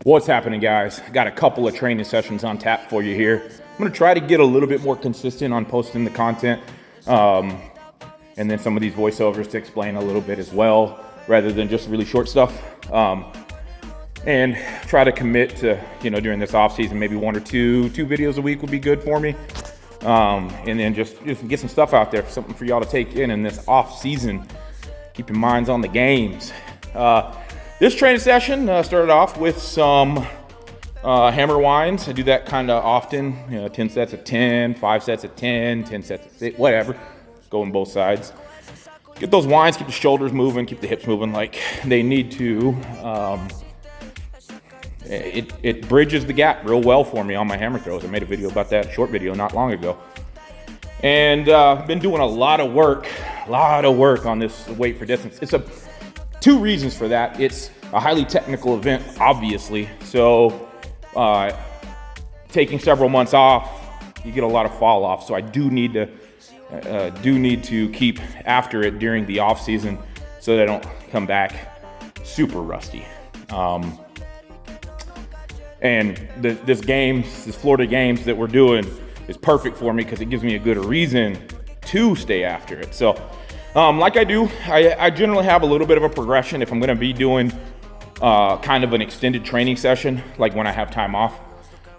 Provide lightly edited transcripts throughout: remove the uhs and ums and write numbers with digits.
What's happening, guys? Got a couple of training sessions on tap for you here. I'm gonna try to get a little bit more consistent on posting the content, and then some of these voiceovers to explain a little bit as well, rather than just really short stuff. And try to commit to, during this off season, maybe one or two videos a week would be good for me. And then just get some stuff out there, something for y'all to take in this off season. Keep your minds on the games. This training session started off with some hammer winds. I do that kind of often, 10 sets of 10, 5 sets of 10, 10 sets of 6, whatever. Go on both sides. Get those winds, keep the shoulders moving, keep the hips moving like they need to. It bridges the gap real well for me on my hammer throws. I made a video about that, short video, not long ago. And I've been doing a lot of work on this weight for distance. It's two reasons for that. It's a highly technical event, obviously. So taking several months off, you get a lot of fall off. So I do need to keep after it during the off season so that I don't come back super rusty. And this Florida games that we're doing is perfect for me because it gives me a good reason to stay after it. So like I do, I generally have a little bit of a progression if I'm gonna be doing kind of an extended training session, like when I have time off,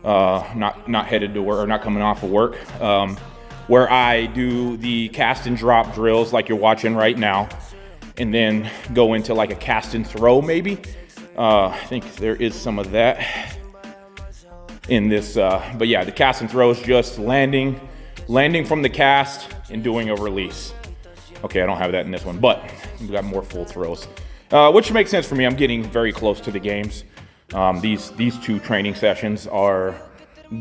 not headed to work or not coming off of work, where I do the cast and drop drills like you're watching right now, and then go into like a cast and throw maybe. I think there is some of that in this, but yeah, the cast and throw is just landing from the cast and doing a release. Okay, I don't have that in this one, but we've got more full throws, which makes sense for me. I'm getting very close to the games. These two training sessions are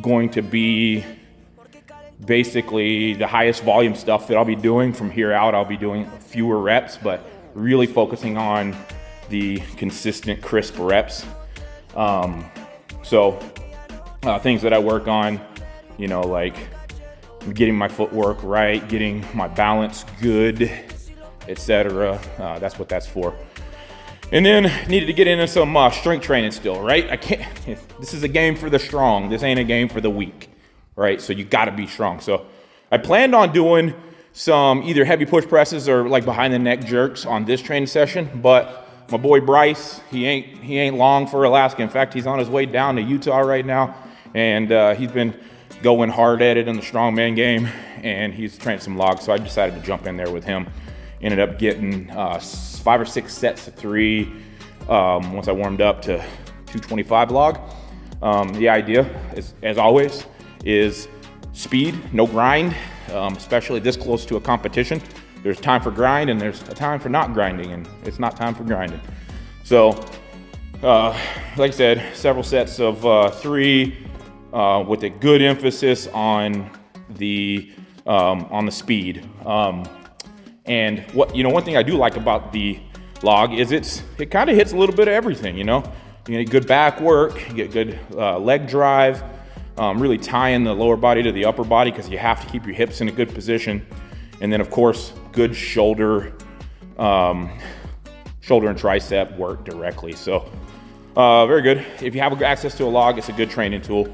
going to be basically the highest volume stuff that I'll be doing. From here out, I'll be doing fewer reps, but really focusing on the consistent, crisp reps. Things that I work on, like getting my footwork right, getting my balance good, etc. That's what that's for. And then needed to get into some strength training still, right? This is a game for the strong. This ain't a game for the weak, right? So you gotta be strong. So I planned on doing some either heavy push presses or like behind the neck jerks on this training session, but my boy Bryce, he ain't long for Alaska. In fact, he's on his way down to Utah right now, and he's been going hard at it in the strongman game, and he's training some logs, so I decided to jump in there with him. Ended up getting 5 or 6 sets of 3 once I warmed up to 225 log. The idea, is, as always, is speed, no grind, especially this close to a competition. There's time for grind and there's a time for not grinding, and it's not time for grinding. So, like I said, several sets of 3 with a good emphasis on the speed. And one thing I do like about the log is it kind of hits a little bit of everything. You get good back work, you get good leg drive, really tying the lower body to the upper body because you have to keep your hips in a good position. And then, of course, good shoulder and tricep work directly. So very good. If you have access to a log, it's a good training tool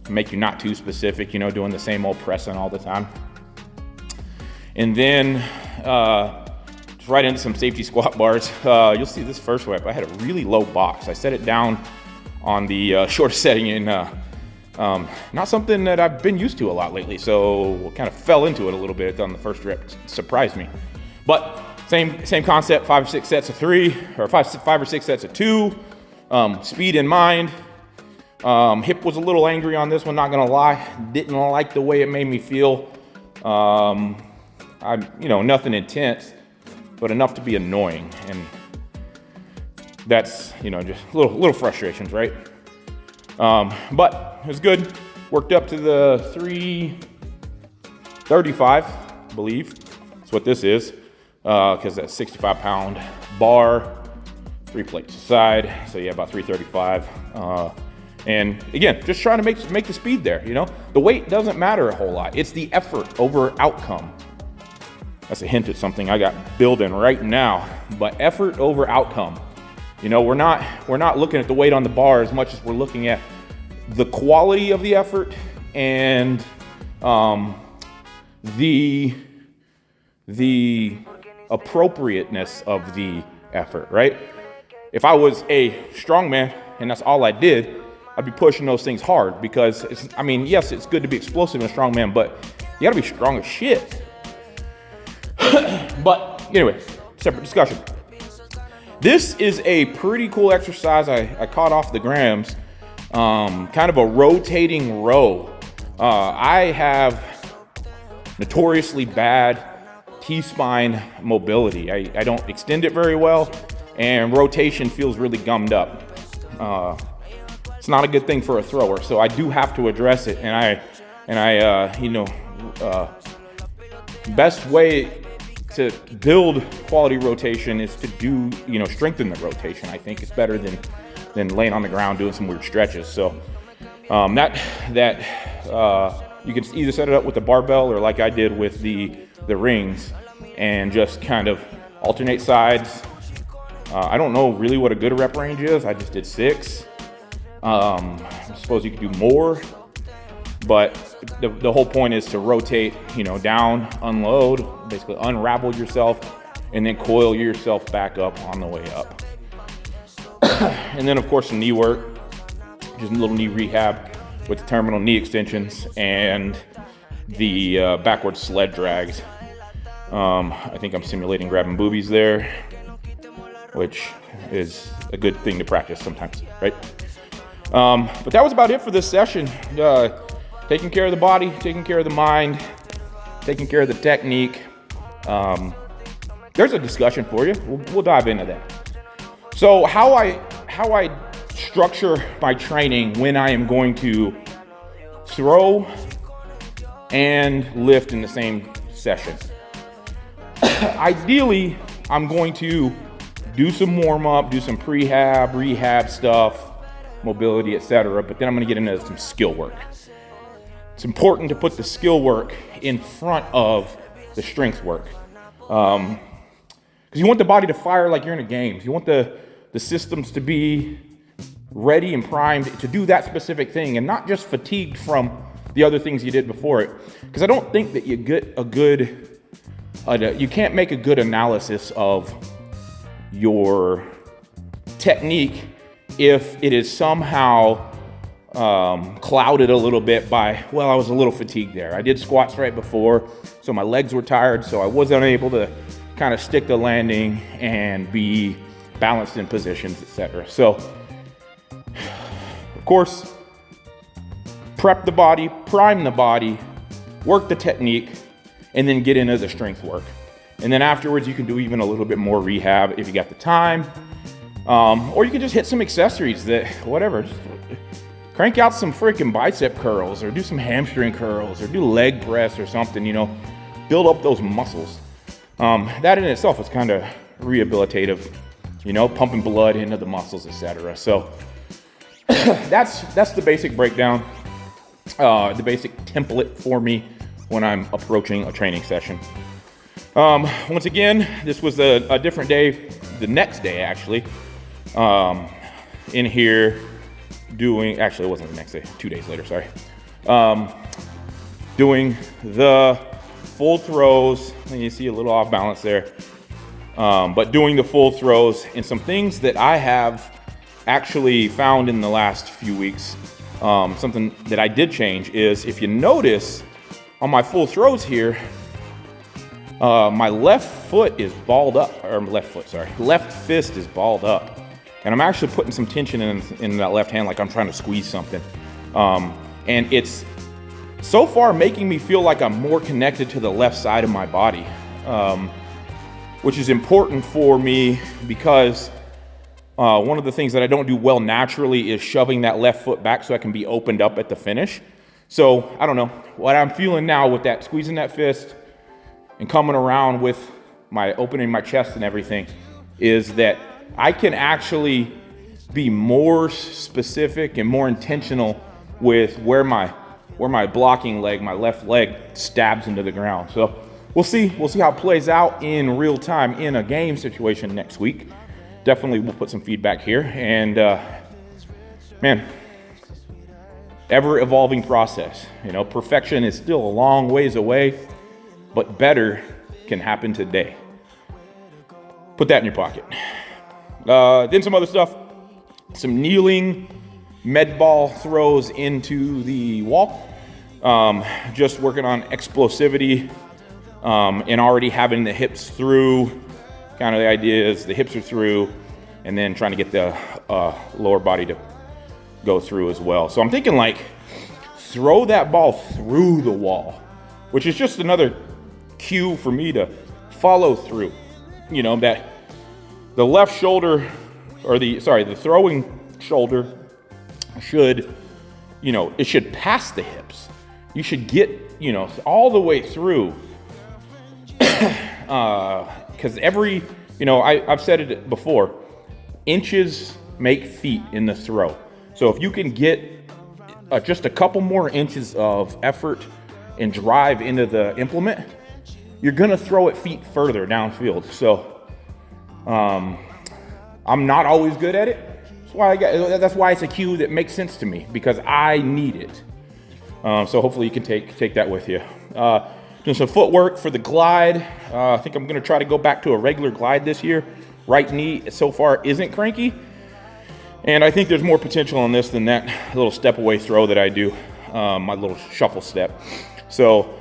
to make you not too specific, doing the same old pressing all the time. And then just right into some safety squat bars. You'll see this first rep. I had a really low box. I set it down on the shortest setting in not something that I've been used to a lot lately, so kind of fell into it a little bit on the first rep. It surprised me. But same concept, 5 or 6 sets of 3, or 5 or 6 sets of 2, speed in mind. Hip was a little angry on this one, not gonna lie. Didn't like the way it made me feel. Nothing intense, but enough to be annoying. And that's, just little frustrations, right? But it was good. Worked up to the 335, I believe. That's what this is. Because that's 65-pound bar, 3 plates aside. So yeah, about 335. And again, just trying to make the speed there. The weight doesn't matter a whole lot. It's the effort over outcome. That's a hint at something I got building right now. But effort over outcome. You know, we're not looking at the weight on the bar as much as we're looking at the quality of the effort and the appropriateness of the effort, right? If I was a strongman and that's all I did, I'd be pushing those things hard because yes, it's good to be explosive in a strongman, but you gotta be strong as shit. But anyway, separate discussion. This is a pretty cool exercise I caught off the grams, kind of a rotating row. I have notoriously bad T-spine mobility. I don't extend it very well, and rotation feels really gummed up. It's not a good thing for a thrower, so I do have to address it. Best way to build quality rotation is to do, strengthen the rotation. I think it's better than laying on the ground doing some weird stretches. So you can either set it up with the barbell or like I did with the rings and just kind of alternate sides. I don't know really what a good rep range is. I just did 6. I suppose you could do more, but the whole point is to rotate, down, unload, basically unravel yourself, and then coil yourself back up on the way up. And then, of course, some knee work, just a little knee rehab with the terminal knee extensions and the backward sled drags. I think I'm simulating grabbing boobies there, which is a good thing to practice sometimes, right? But that was about it for this session. Taking care of the body, taking care of the mind, taking care of the technique. There's a discussion for you. We'll dive into that. So how I structure my training when I am going to throw and lift in the same session. Ideally, I'm going to do some warm-up, do some prehab, rehab stuff, mobility, etc. But then I'm going to get into some skill work. It's important to put the skill work in front of the strength work. Because you want the body to fire like you're in a game. You want the systems to be ready and primed to do that specific thing and not just fatigued from the other things you did before it. Because I don't think that you get you can't make a good analysis of your technique if it is somehow clouded a little bit by, I was a little fatigued there. I did squats right before, so my legs were tired, so I wasn't able to kind of stick the landing and be balanced in positions, etc. So, of course, prep the body, prime the body, work the technique, and then get into the strength work. And then afterwards, you can do even a little bit more rehab if you got the time. Or you can just hit some accessories just crank out some freaking bicep curls or do some hamstring curls or do leg press or something, build up those muscles. That in itself is kind of rehabilitative, pumping blood into the muscles, etc. So that's the basic breakdown, the basic template for me when I'm approaching a training session. Once again, this was a different day, the next day actually, in here doing, actually it wasn't the next day, 2 days later, sorry. Doing the full throws, and you see a little off balance there, but doing the full throws and some things that I have actually found in the last few weeks, something that I did change is, if you notice on my full throws here, my left fist is balled up, left fist is balled up. And I'm actually putting some tension in that left hand like I'm trying to squeeze something. And it's so far making me feel like I'm more connected to the left side of my body, which is important for me because one of the things that I don't do well naturally is shoving that left foot back so I can be opened up at the finish. So I don't know, what I'm feeling now with that, squeezing that fist and coming around with my opening my chest and everything, is that I can actually be more specific and more intentional with where my blocking leg, my left leg, stabs into the ground. So we'll see how it plays out in real time in a game situation next week. definitely will put some feedback here. And man, ever evolving process. Perfection is still a long ways away, but better can happen today. Put that in your pocket. Then some other stuff, some kneeling med ball throws into the wall. Just working on explosivity and already having the hips through. Kind of the idea is the hips are through and then trying to get the lower body to go through as well. So I'm thinking like throw that ball through the wall, which is just another cue for me to follow through. That the left shoulder the throwing shoulder should, it should pass the hips. You should get, all the way through. Because I've said it before, inches make feet in the throw. So if you can get just a couple more inches of effort and drive into the implement, you're going to throw it feet further downfield. So I'm not always good at it. That's why it's a cue that makes sense to me, because I need it. So hopefully you can take that with you. Doing some footwork for the glide. I think I'm going to try to go back to a regular glide this year. Right knee so far isn't cranky. And I think there's more potential on this than that little step away throw that I do, my little shuffle step. So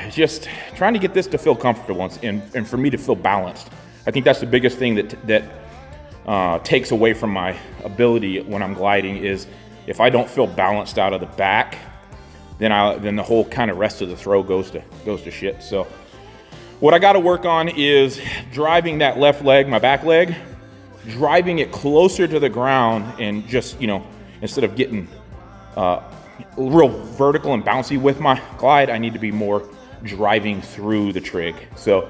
just trying to get this to feel comfortable and for me to feel balanced. I think that's the biggest thing that takes away from my ability when I'm gliding is if I don't feel balanced out of the back, then the whole kind of rest of the throw goes to shit. So what I got to work on is driving that left leg, my back leg, driving it closer to the ground, and just, instead of getting real vertical and bouncy with my glide, I need to be more driving through the trig. So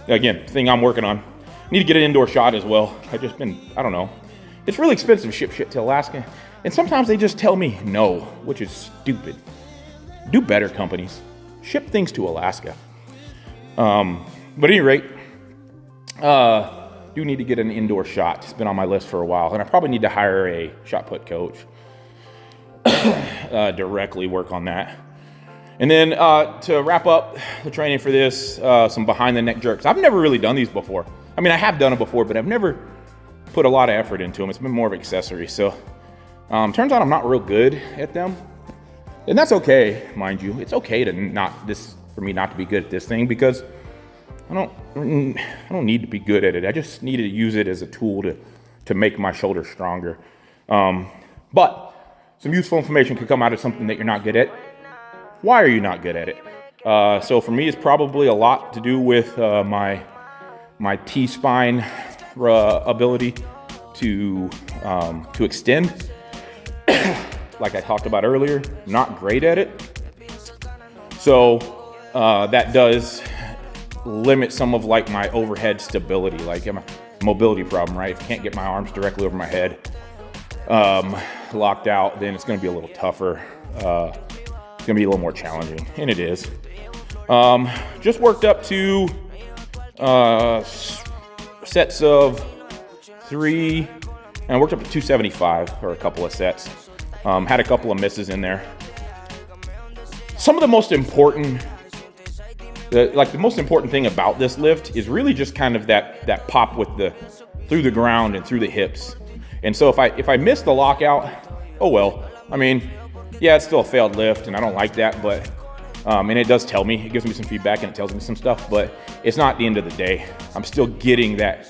again, thing I'm working on. Need to get an indoor shot as well. I don't know. It's really expensive to ship shit to Alaska. And sometimes they just tell me no, which is stupid. Do better, companies. Ship things to Alaska. But at any rate, do need to get an indoor shot. It's been on my list for a while. And I probably need to hire a shot put coach. Directly work on that. And then to wrap up the training for this, some behind the neck jerks. I've never really done these before. I mean, I have done it before, but I've never put a lot of effort into them. It's been more of an accessory. So turns out I'm not real good at them. And that's okay, mind you. It's okay for me not to be good at this thing, because I don't need to be good at it. I just need to use it as a tool to make my shoulder stronger. But some useful information could come out of something that you're not good at. Why are you not good at it? So for me, it's probably a lot to do with my T-spine ability to extend. Like I talked about earlier, not great at it. So that does limit some of like my overhead stability, like a mobility problem, right? If I can't get my arms directly over my head locked out, then it's going to be a little tougher. It's going to be a little more challenging, and it is. Just worked up to sets of 3, and I worked up to 275 for a couple of sets. Had a couple of misses in there. Some of the most important thing about this lift is really just kind of that pop with through the ground and through the hips. And so if I miss the lockout, oh well. I mean, yeah, it's still a failed lift, and I don't like that, but and it does tell me, it gives me some feedback and it tells me some stuff, but it's not the end of the day. I'm still getting that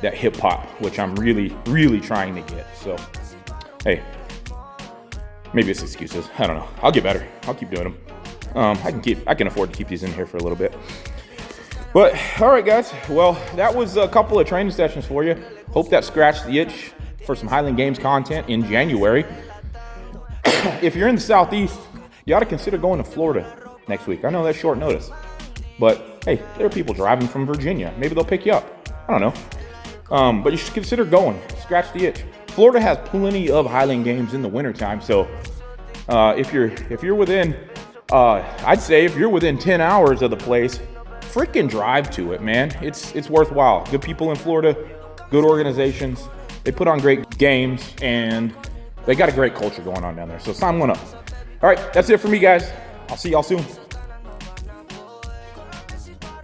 hip hop, which I'm really, really trying to get. So, hey, maybe it's excuses. I don't know. I'll get better. I'll keep doing them. I can afford to keep these in here for a little bit. But all right, guys. Well, that was a couple of training sessions for you. Hope that scratched the itch for some Highland Games content in January. If you're in the Southeast, you ought to consider going to Florida next week. I know that's short notice, but hey, there are people driving from Virginia. Maybe they'll pick you up. I don't know. But you should consider going. Scratch the itch. Florida has plenty of Highland Games in the wintertime, so if you're within, I'd say if you're within 10 hours of the place, freaking drive to it, man. It's worthwhile. Good people in Florida, good organizations. They put on great games, and they got a great culture going on down there. So sign one up. All right, that's it for me, guys. I'll see y'all soon.